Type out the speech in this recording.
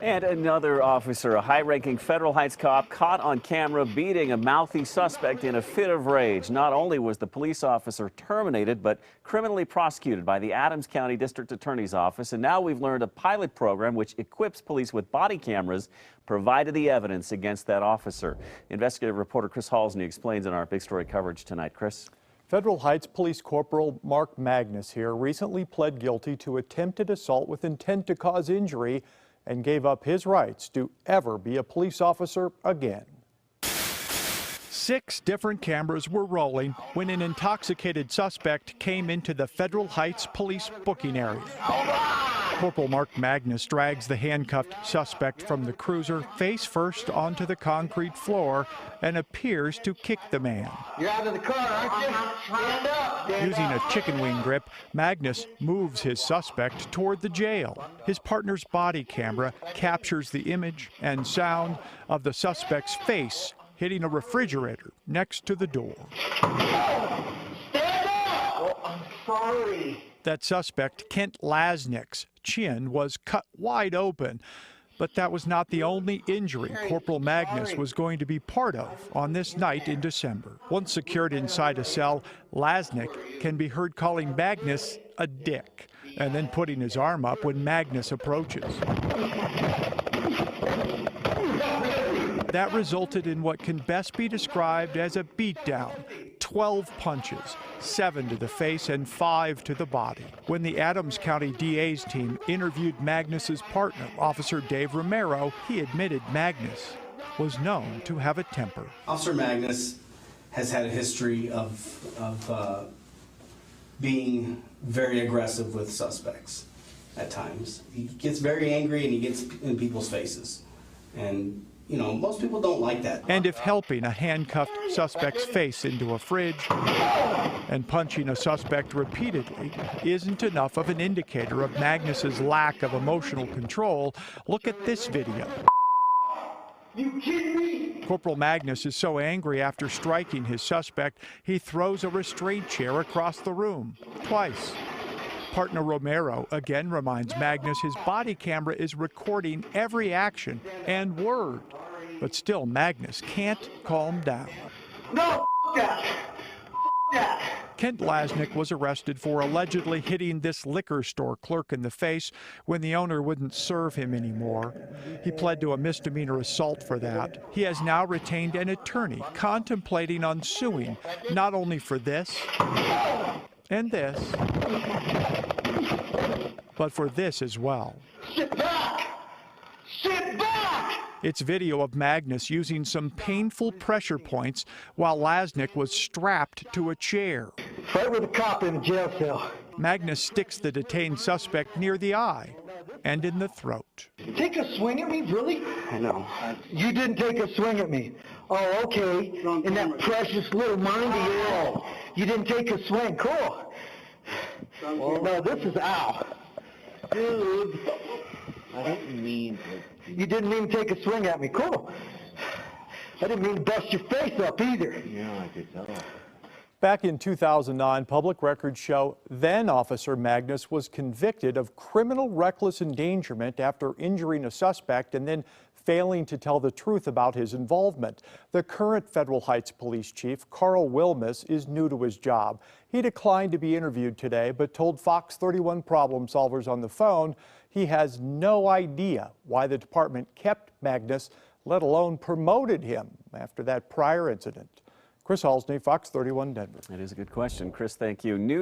And another officer, a high-ranking Federal Heights cop, caught on camera beating a mouthy suspect in a fit of rage. Not only was the police officer terminated, but criminally prosecuted by the Adams County District Attorney's Office. And now we've learned a pilot program which equips police with body cameras provided the evidence against that officer. Investigative reporter Chris Halsney explains in our big story coverage tonight. Chris? Federal Heights Police Corporal Mark Magness here recently pled guilty to attempted assault with intent to cause injury and gave up his rights to ever be a police officer again. 6 different cameras were rolling when an intoxicated suspect came into the Federal Heights police booking area. Corporal Mark Magness drags the handcuffed suspect from the cruiser face first onto the concrete floor and appears to kick the man. You're out of the car, aren't you? Stand up! Using a chicken wing grip, Magness moves his suspect toward the jail. His partner's body camera captures the image and sound of the suspect's face hitting a refrigerator next to the door. Stand up! Oh, I'm sorry. That suspect, Kent Lasnik's chin was cut wide open, but that was not the only injury Corporal Magness was going to be part of on this night in December. Once secured inside a cell, Lasnik can be heard calling Magness a dick and then putting his arm up when Magness approaches. That resulted in what can best be described as a beatdown. 12 punches, 7 to the face and 5 to the body. When the Adams County DA's team interviewed Magness's partner, Officer Dave Romero, he admitted Magness was known to have a temper. Officer Magness has had a history of being very aggressive with suspects at times. He gets very angry and he gets in people's faces. And you know, most people don't like that. And if helping a handcuffed suspect's face into a fridge and punching a suspect repeatedly isn't enough of an indicator of Magness's lack of emotional control, look at this video. You kidding me? Corporal Magness is so angry after striking his suspect, he throws a restraint chair across the room, twice. Partner Romero again reminds Magness his body camera is recording every action and word. But still, Magness can't calm down. No, that. Kent Lasnik was arrested for allegedly hitting this liquor store clerk in the face when the owner wouldn't serve him anymore. He pled to a misdemeanor assault for that. He has now retained an attorney contemplating on suing, not only for this and this, but for this as well. Sit back! Sit back! It's video of Magness using some painful pressure points while Lasnik was strapped to a chair. Fight with a cop in a jail cell. Magness sticks the detained suspect near the eye and in the throat. Take a swing at me, really? I know. You didn't take a swing at me. Oh, okay. In that precious little mind of yours. You didn't take a swing. Cool. No, this is ow. Dude. I didn't mean to. You didn't mean to take a swing at me. Cool. I didn't mean to bust your face up either. Yeah, I could tell. Back in 2009, public records show then Officer Magness was convicted of criminal reckless endangerment after injuring a suspect and then failing to tell the truth about his involvement. The current Federal Heights Police Chief, Carl Wilmus, is new to his job. He declined to be interviewed today, but told FOX31 Problem Solvers on the phone he has no idea why the department kept Magness, let alone promoted him after that prior incident. Chris Halsney, FOX31 Denver. That is a good question. Chris, thank you. New